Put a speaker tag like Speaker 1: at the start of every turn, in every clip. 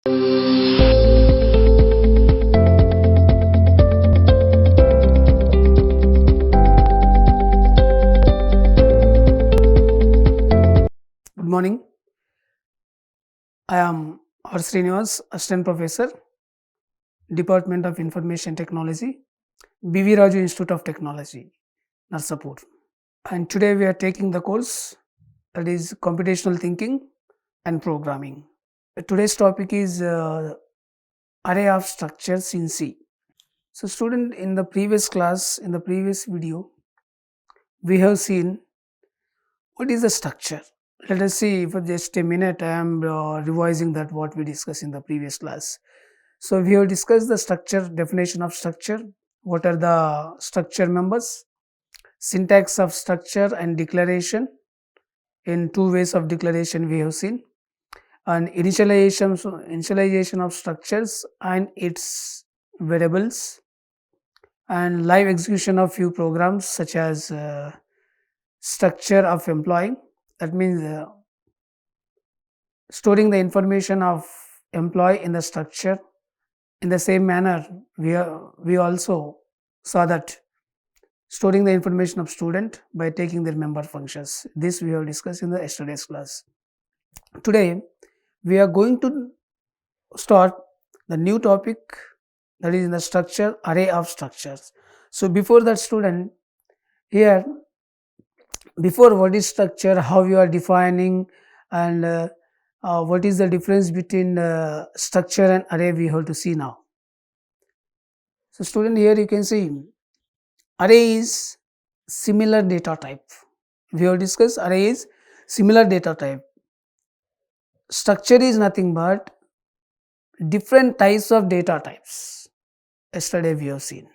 Speaker 1: Good morning. I am Srinivas, Assistant Professor, Department of Information Technology, BV Raju Institute of Technology, Narsapur. And today we are taking the course that is Computational Thinking and Programming. Today's topic is Array of Structures in C. So, student, in the previous class, in the previous video, we have seen what is the structure. Let us see for just a minute. I am revising that what we discussed in the previous class. So we have discussed the structure, definition of structure, what are the structure members, syntax of structure and declaration. In two ways of declaration we have seen, and initialization of structures and its variables, and live execution of few programs such as structure of employee. That means storing the information of employee in the structure. In the same manner, we also saw that storing the information of student by taking their member functions. This we have discussed in the yesterday's class. Today, we are going to start the new topic, that is in the structure, array of structures. So before that, student, here, before what is structure, how you are defining, and what is the difference between structure and array, we have to see now. So student, here you can see array is similar data type. We have discussed array is similar data type. Structure is nothing but different types of data types. Yesterday we have seen.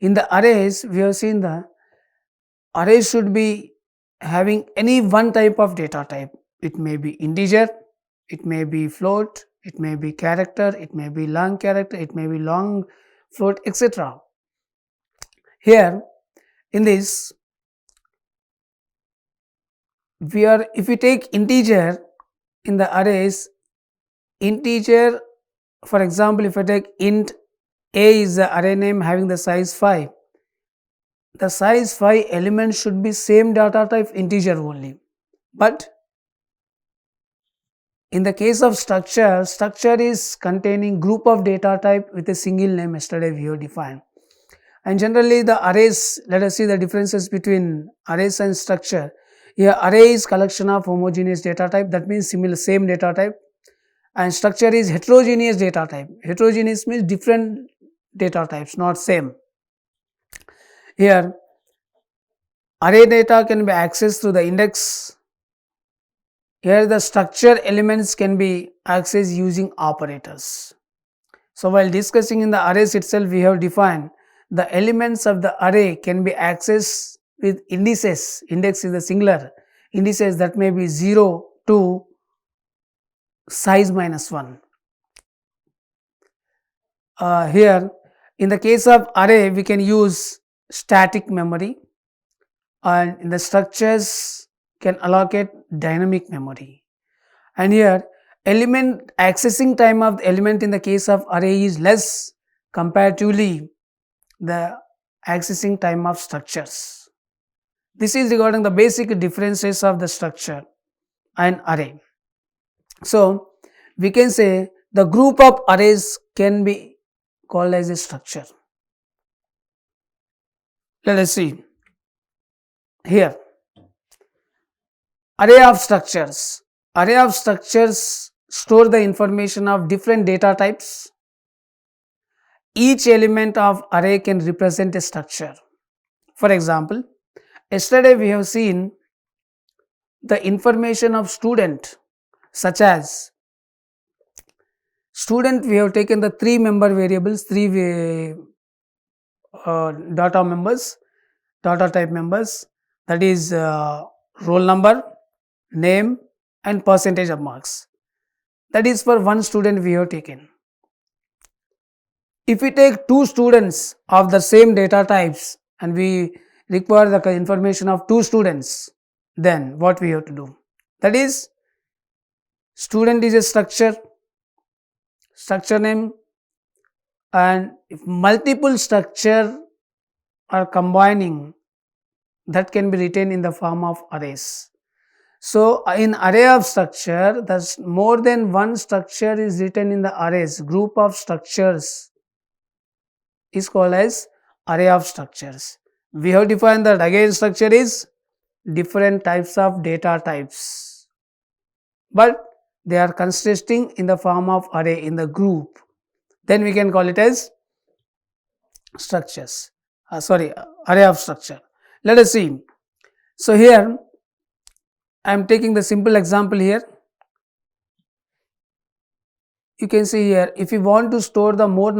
Speaker 1: In the arrays, we have seen the array should be having any one type of data type. It may be integer, it may be float, it may be character, it may be long character, it may be long float, etc. Here in this, if we take integer in the arrays, integer, for example, if I take int a is the array name having the size 5, the size 5 elements should be same data type, integer only. But in the case of structure, structure is containing group of data type with a single name. Yesterday we have defined. And generally the arrays, let us see the differences between arrays and structure. Here array is collection of homogeneous data type, that means similar same data type, and structure is heterogeneous data type. Heterogeneous means different data types, not same. Here array data can be accessed through the index. Here the structure elements can be accessed using operators. So while discussing in the arrays itself, we have defined the elements of the array can be accessed with indices. Index is the singular. Indices that may be 0 to size minus 1. Here in the case of array, we can use static memory, and in the structures can allocate dynamic memory. And here element accessing time of the element in the case of array is less comparatively the accessing time of structures. This is regarding the basic differences of the structure and array. So we can say the group of arrays can be called as a structure. Let us see here. Array of structures. Array of structures store the information of different data types. Each element of array can represent a structure. For example, yesterday we have seen the information of student, such as student, we have taken the 3 member variables, 3 data members, data type members, that is roll number, name and percentage of marks. That is for one student we have taken. If we take 2 students of the same data types and we require the information of 2 students, then what we have to do? That is, student is a structure, structure name, and if multiple structure are combining, that can be written in the form of arrays. So in array of structure, there's more than one structure is written in the arrays. Group of structures is called as array of structures. We have defined that again structure is different types of data types, but they are consisting in the form of array in the group. Then we can call it as structures. Array of structure. Let us see. So here I am taking the simple example here. You can see here, if you want to store the more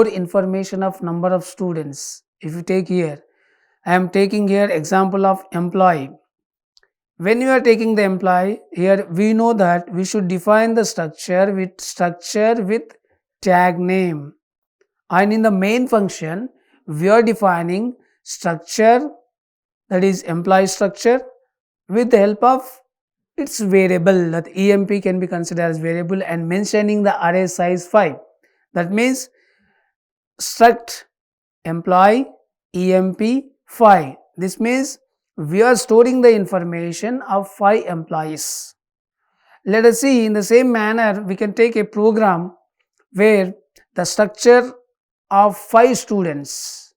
Speaker 1: information of number of students, if you take here, I am taking here example of employee. When you are taking the employee, here we know that we should define the structure with tag name, and in the main function we are defining structure, that is employee structure, with the help of its variable, that emp can be considered as variable, and mentioning the array size 5. That means struct employee emp 5. This means we are storing the information of 5 employees. Let us see, in the same manner we can take a program where the structure of 5 students,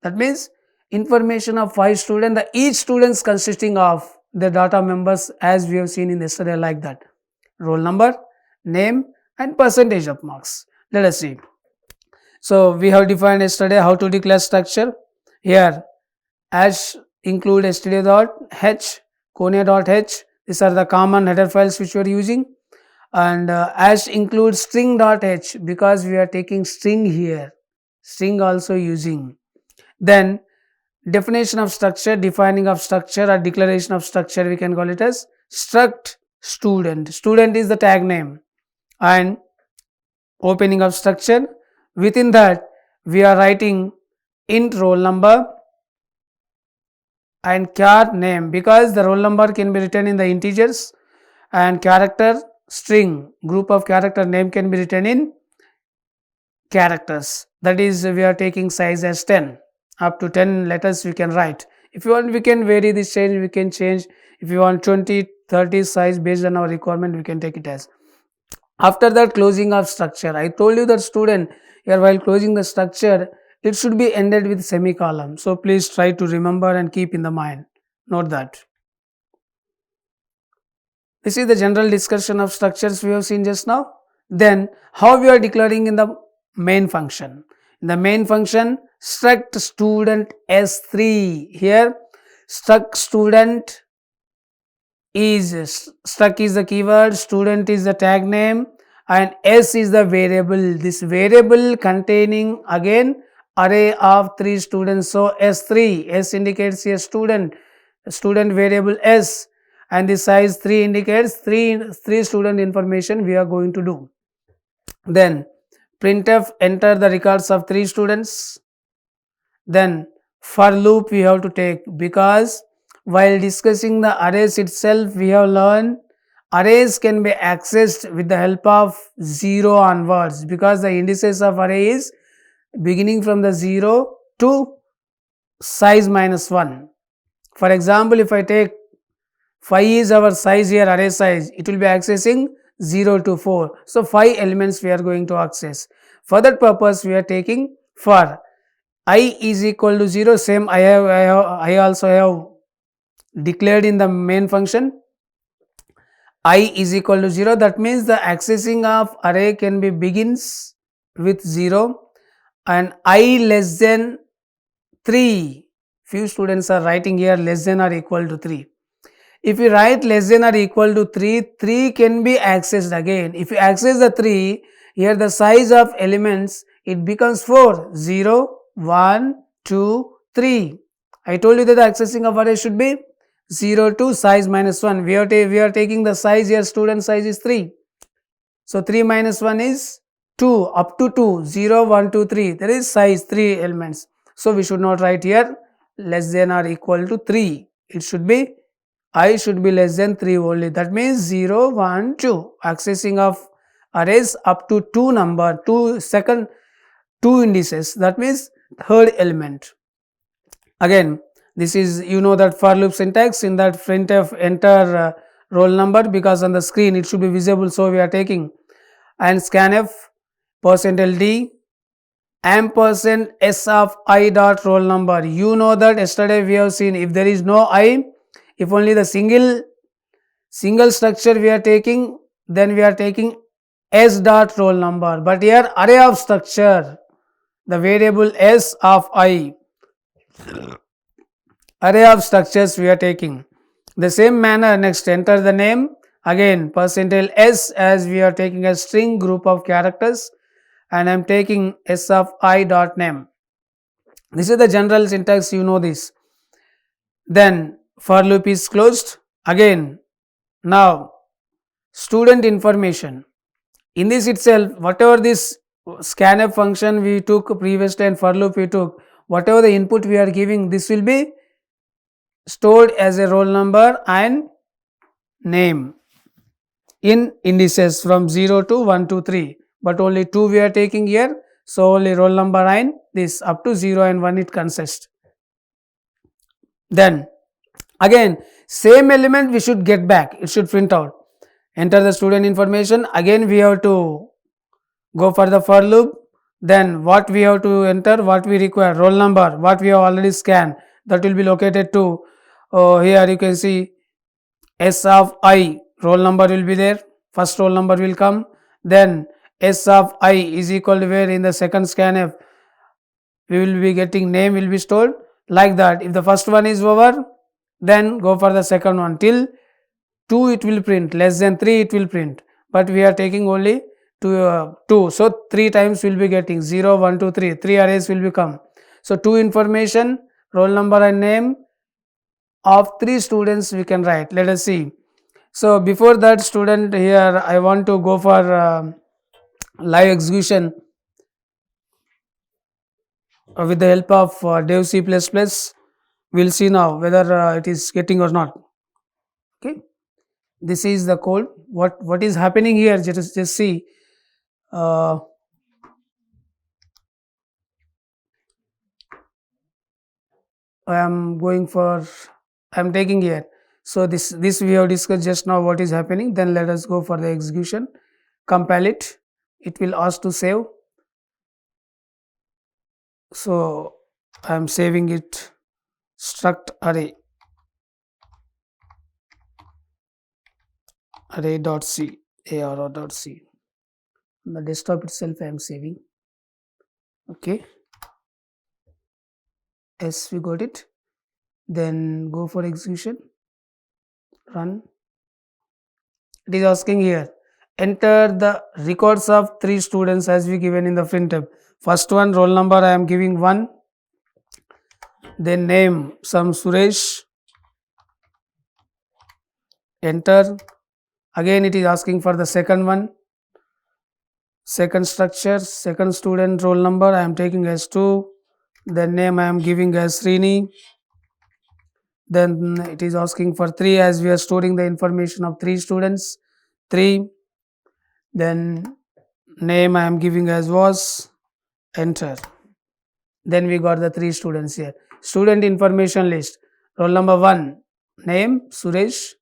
Speaker 1: that means information of 5 students, each students consisting of the data members, as we have seen in yesterday, like that: roll number, name, and percentage of marks. Let us see. So we have defined yesterday how to declare structure. Here as include std.h, konya.h, these are the common header files which we are using, and as include string.h, because we are taking string here, string also using. Then definition of structure, defining of structure or declaration of structure, we can call it as struct student. Student is the tag name, and opening of structure, within that we are writing int roll number and char name, because the roll number can be written in the integers, and character string, group of character name can be written in characters, that is we are taking size as 10. Up to 10 letters we can write. If you want, we can vary this change, we can change. If you want 20, 30 size, based on our requirement we can take it as. After that, closing of structure. I told you that student, here while closing the structure, it should be ended with semicolon. So please try to remember and keep in the mind. Note that. This is the general discussion of structures we have seen just now. Then how we are declaring in the main function. In the main function, struct student S3. Here struct student is, struct is the keyword, student is the tag name, and S is the variable. This variable containing again array of 3 students. So S3, S indicates a student variable S, and the size 3 indicates 3 student information we are going to do. Then printf, enter the records of 3 students. Then for loop we have to take, because while discussing the arrays itself we have learned arrays can be accessed with the help of 0 onwards, because the indices of array is beginning from the 0 to size minus 1. For example, if I take 5 is our size here, array size, it will be accessing 0 to 4. So 5 elements we are going to access. For that purpose we are taking for I is equal to 0, same I also have declared in the main function. I is equal to 0, that means the accessing of array can be begins with 0, and I less than 3. Few students are writing here less than or equal to 3. If you write less than or equal to 3, 3 can be accessed again. If you access the 3, here the size of elements, it becomes 4. 0, 1, 2, 3. I told you that the accessing of array should be 0 to size minus 1. We are taking the size here, student size is 3. So 3 minus 1 is 2, up to 2, 0, 1, 2, 3. There is size 3 elements. So we should not write here less than or equal to 3. It should be I should be less than 3 only. That means 0, 1, 2. Accessing of arrays up to 2 number, 2 second, 2 indices. That means third element. Again, this is, you know, that for loop syntax. In that printf enter roll number, because on the screen it should be visible, so we are taking, and scanf %ld ampersand s of I dot roll number. You know that yesterday we have seen, if there is no I, if only the single structure we are taking, then we are taking s dot roll number. But here array of structure, the variable s of I, array of structures we are taking. The same manner, next enter the name, again %s, as we are taking a string group of characters, and I am taking s of I dot name. This is the general syntax, you know this. Then for loop is closed. Again, now student information. In this itself, whatever this scanf function we took previously and for loop we took, whatever the input we are giving, this will be stored as a roll number and name in indices from 0 to 1 to 3, but only 2 we are taking here, so only roll number and this up to 0 and 1 it consists. Then again same element we should get back, it should print out. Enter the student information, again we have to go for the for loop. Then what we have to enter, what we require, roll number, what we have already scanned, that will be located to here you can see s of I, roll number will be there, first roll number will come. Then s of I is equal to where in the second scanf we will be getting name will be stored, like that. If the first one is over, then go for the second one till 2 it will print, less than 3 it will print, but we are taking only 2, so 3 times we will be getting 0, 1, 2, 3, 3 arrays will become. So 2 information, roll number and name of 3 students we can write. Let us see. So before that, student, here I want to go for live execution with the help of dev C++. We will see now whether it is getting or not. Okay, this is the code. What is happening here? Just see. I am going for, I am taking here. So this we have discussed just now what is happening. Then let us go for the execution. Compile it. It will ask to save. So I am saving it. Struct array array.c arrow.c. On the desktop itself I am saving. Okay. Yes, we got it. Then go for execution. Run. It is asking here, enter the records of 3 students as we given in the printf. First one, roll number I am giving 1, then name some Suresh, enter. Again it is asking for the second one, second structure, second student roll number I am taking as 2, then name I am giving as Srini. Then it is asking for 3 as we are storing the information of 3 students, 3. Then name I am giving as was, enter. Then we got the 3 students here. Student information list, roll number 1, name Suresh,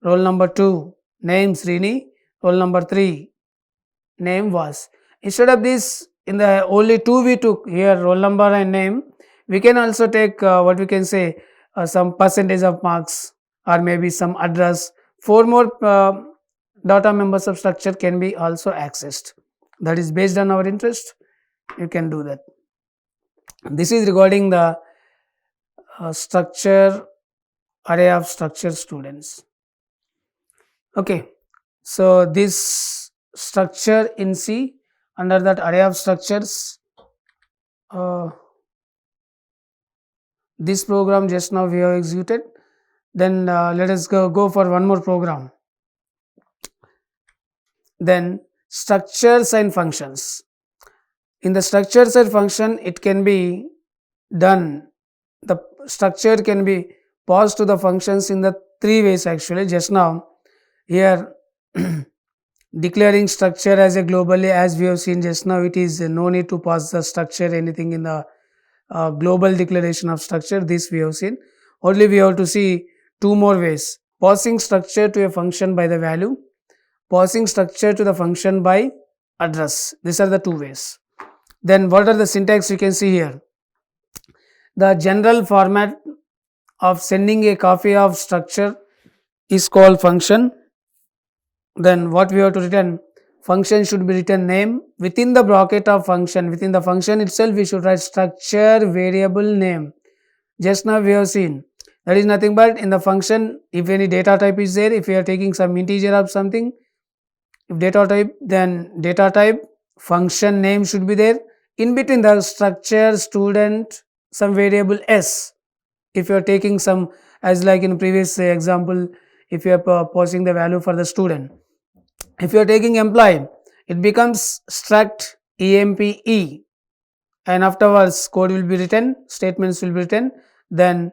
Speaker 1: roll number 2, name Srini, roll number 3, name was. Instead of this, in the only 2 we took here, roll number and name, we can also take what we can say, some percentage of marks or maybe some address. 4 more data members of structure can be also accessed. That is based on our interest, you can do that. This is regarding the structure, array of structure students. Okay, so this structure in C, under that array of structures, this program just now we have executed. Then let us go for one more program. Then structures and functions. In the structures and function, it can be done, the structure can be passed to the functions in the three ways actually. Just now here declaring structure as a globally, as we have seen just now, it is no need to pass the structure anything in the global declaration of structure. This we have seen. Only we have to see two more ways: passing structure to a function by the value, passing structure to the function by address. These are the two ways. Then what are the syntax you can see here? The general format of sending a copy of structure is called function. Then what we have to return? Function should be written name within the bracket of function. Within the function itself we should write structure variable name. Just now we have seen that is nothing but in the function, if any data type is there, if we are taking some integer of something, if data type, then data type, function name should be there. In between the structure student some variable s. If you are taking some, as like in previous example, if you are passing the value for the student, if you are taking employee, it becomes struct empe, and afterwards code will be written, statements will be written, then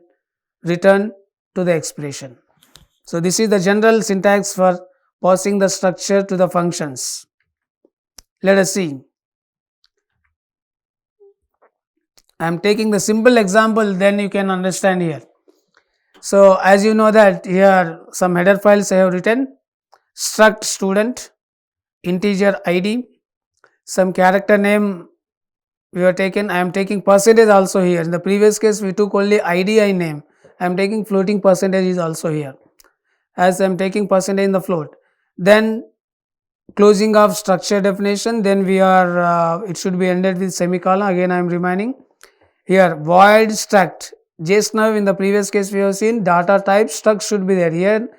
Speaker 1: return to the expression. So this is the general syntax for passing the structure to the functions. Let us see. I am taking the simple example, then you can understand here. So as you know that here some header files I have written, struct student, integer id, some character name we have taken. I am taking percentage also here. In the previous case we took only id name. I am taking floating percentage is also here, as I am taking percentage in the float. Then closing of structure definition, then we are it should be ended with semicolon. Again I am reminding here void struct. Just now in the previous case we have seen data type struct should be there. Here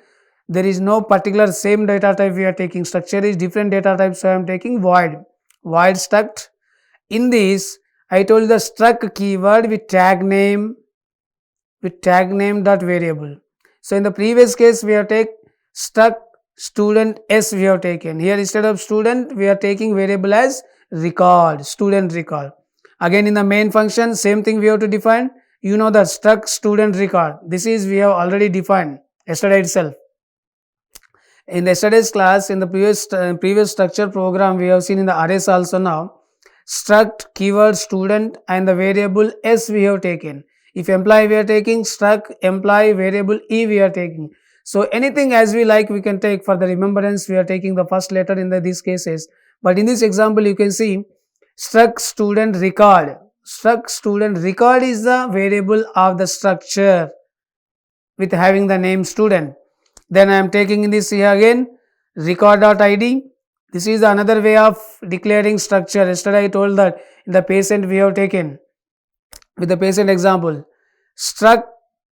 Speaker 1: there is no particular same data type we are taking. Structure is different data type, so I am taking void struct. In this I told the struct keyword with tag name dot variable. So in the previous case we have taken struct student s we have taken. Here instead of student we are taking variable as record, student record. Again in the main function same thing we have to define. You know that struct student record, this is we have already defined yesterday itself. In yesterday's class, in the previous structure program we have seen in the arrays also. Now struct keyword student and the variable s we have taken. If employee we are taking struct employee variable e we are taking. So anything as we like we can take. For the remembrance we are taking the first letter in these cases, but in this example you can see struct student record. Struct student record is the variable of the structure with having the name student. Then I am taking in this here again record.id. This is another way of declaring structure. Yesterday I told that in the patient we have taken with the patient example, struct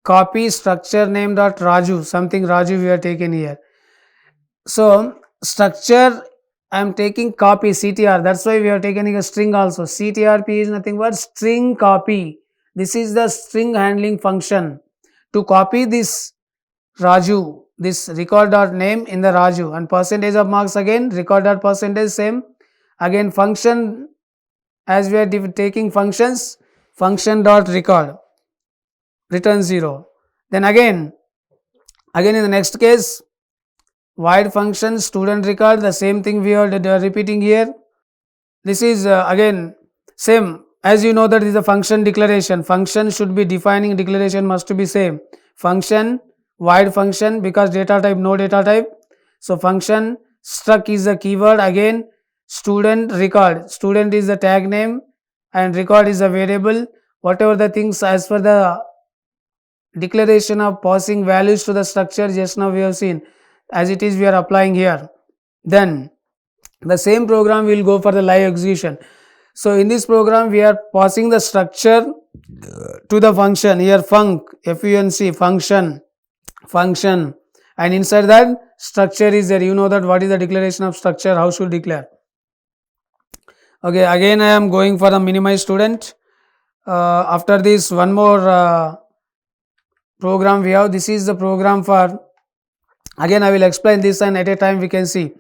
Speaker 1: copy structure name dot Raju, something Raju we are taken here. So structure I am taking copy CTR, that's why we are taking a string also. CTRP is nothing but string copy. This is the string handling function. To copy this Raju, this record dot name in the Raju, and percentage of marks again record dot percentage same. Again function, as we are taking functions, function dot record return 0. Then again in the next case void function student record, the same thing we are repeating here. This is again same, as you know that is a function declaration. Function should be defining, declaration must be same. Function void function, because data type no data type. So function struct is the keyword, again student record, student is the tag name and record is the variable. Whatever the things as per the declaration of passing values to the structure just now we have seen, as it is we are applying here. Then the same program will go for the live execution. So in this program we are passing the structure to the function. Here func function, and inside that structure is there. You know that what is the declaration of structure, how should declare. Okay, again I am going for the minimize student. After this one more program we have. This is the program for, again I will explain this and at a time we can see.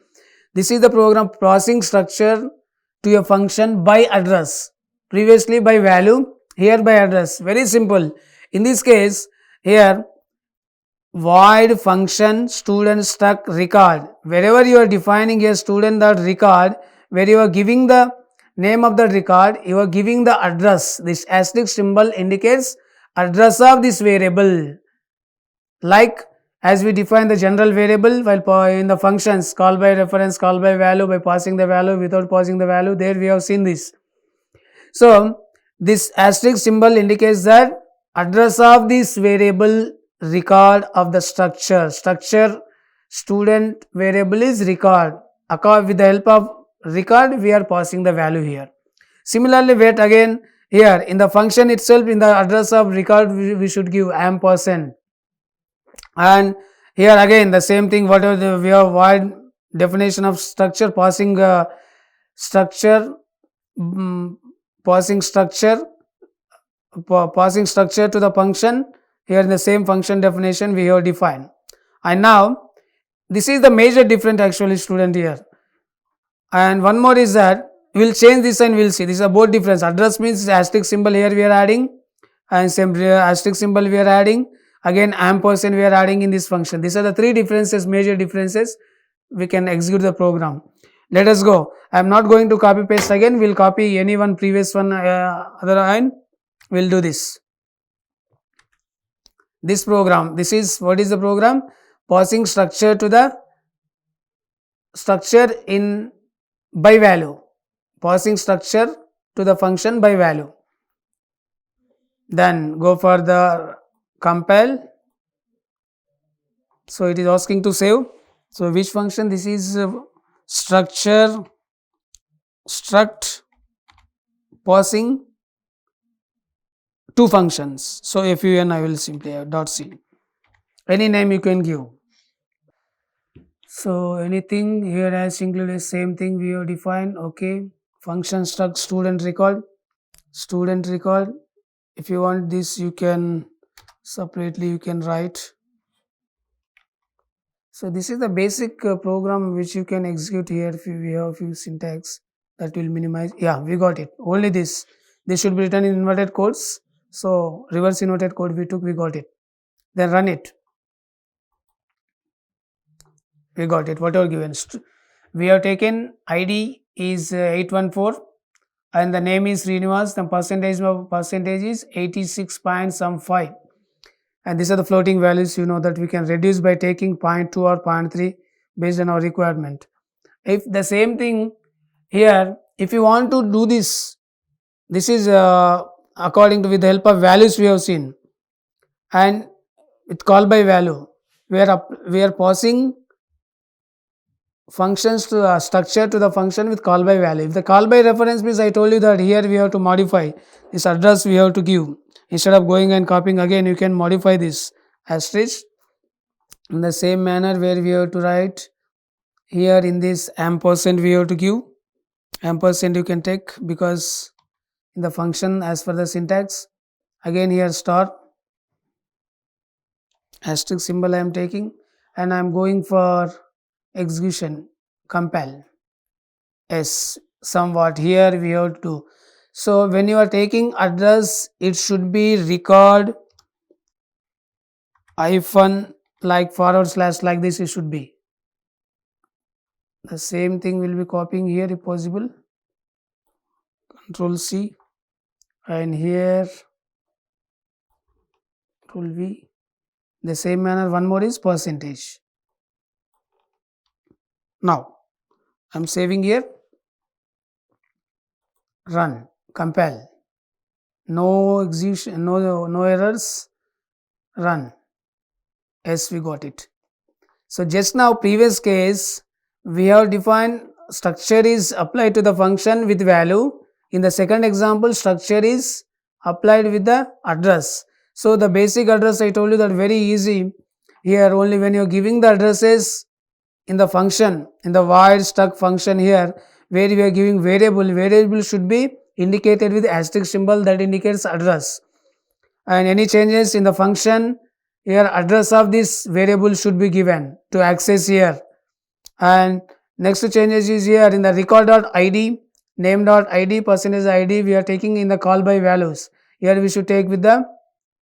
Speaker 1: This is the program passing structure to a function by address. Previously by value, here by address. Very simple. In this case here void function student struct record. Wherever you are defining a student dot record, where you are giving the name of the record, you are giving the address. This asterisk symbol indicates address of this variable. Like as we define the general variable while in the functions call by reference, call by value, by passing the value, without passing the value, there we have seen this. So this asterisk symbol indicates that address of this variable record of the structure student variable is record. With the help of record we are passing the value here. Similarly, wait again, here in the function itself, in the address of record we should give ampersand, and here again the same thing, whatever we have wide definition of structure, passing structure mm, passing structure passing structure to the function. Here in the same function definition we have defined. And now this is the major difference actually student here. And one more is that we will change this and we will see this is a both difference. Address means asterisk symbol here we are adding, and same asterisk symbol we are adding, again ampersand we are adding in this function. These are the three differences, major differences. We can execute the program. Let us go. I am not going to copy paste again. We will copy any one previous one other line. We will do this. This program, this is what is the program? Passing structure to the structure in by value. Passing structure to the function by value. Then go for the compile. So it is asking to save. So which function? This is structure struct passing two functions. So fun I will simply have dot c. Any name you can give. So anything here has included same thing we have defined. Okay, function struct student record. If you want this you can separately you can write. So this is the basic program which you can execute here. If we have a few syntax that will minimize. Yeah, we got it. Only this should be written in inverted codes. So reverse inverted code we took, we got it. Then run it. We got it, whatever given. We have taken ID is 814 and the name is Srinivas. The percentage is 86.5, and these are the floating values. You know that we can reduce by taking 0.2 or 0.3 based on our requirement. If the same thing here, if you want to do this is according to with the help of values we have seen, and with call by value we are passing functions to a structure to the function with call by value. If the call by reference means, I told you that here we have to modify this address, we have to give, instead of going and copying again you can modify this asterisk in the same manner, where we have to write here in this ampersand we have to give ampersand you can take, because in the function as per the syntax. Again here star asterisk symbol I am taking, and I am going for execution compile. Yes, somewhat here we have to. So when you are taking address, it should be record hyphen like forward slash, like this it should be. The same thing will be copying here if possible. Control C, and here Control V. The same manner, one more is percentage. Now I am saving here, run, compile, no execution, no errors, run. Yes, we got it. So just now previous case we have defined structure is applied to the function with value. In the second example, structure is applied with the address. So the basic address I told you that very easy. Here only when you are giving the addresses in the function, in the void struct function here, where we are giving variable should be indicated with asterisk symbol that indicates address, and any changes in the function here, address of this variable should be given to access here. And next changes is here in the record.id, name.id, percentage id we are taking in the call by values. Here we should take with the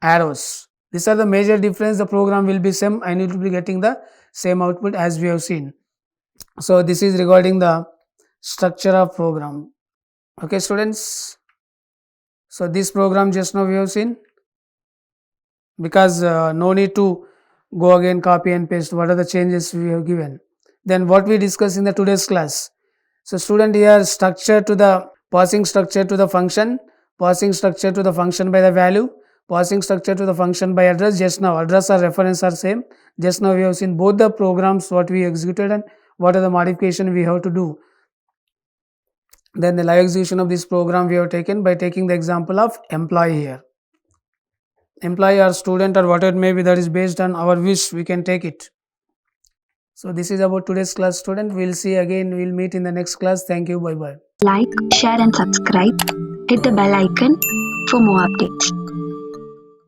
Speaker 1: arrows. These are the major difference. The program will be same and it will be getting the same output as we have seen. So this is regarding the structure of program. Okay, students. So this program just now we have seen, because no need to go again copy and paste what are the changes we have given. Then what we discuss in the today's class. So student, here structure to the passing structure to the function, passing structure to the function by the value, passing structure to the function by address. Just now address or reference are same. Just now we have seen both the programs what we executed and what are the modification we have to do. Then the live execution of this program we have taken by taking the example of employee here. Employee or student or whatever it may be, that is based on our wish, we can take it. So this is about today's class, student. We'll see again, we'll meet in the next class. Thank you. Bye bye.
Speaker 2: Like, share and subscribe. Hit the bell icon for more updates.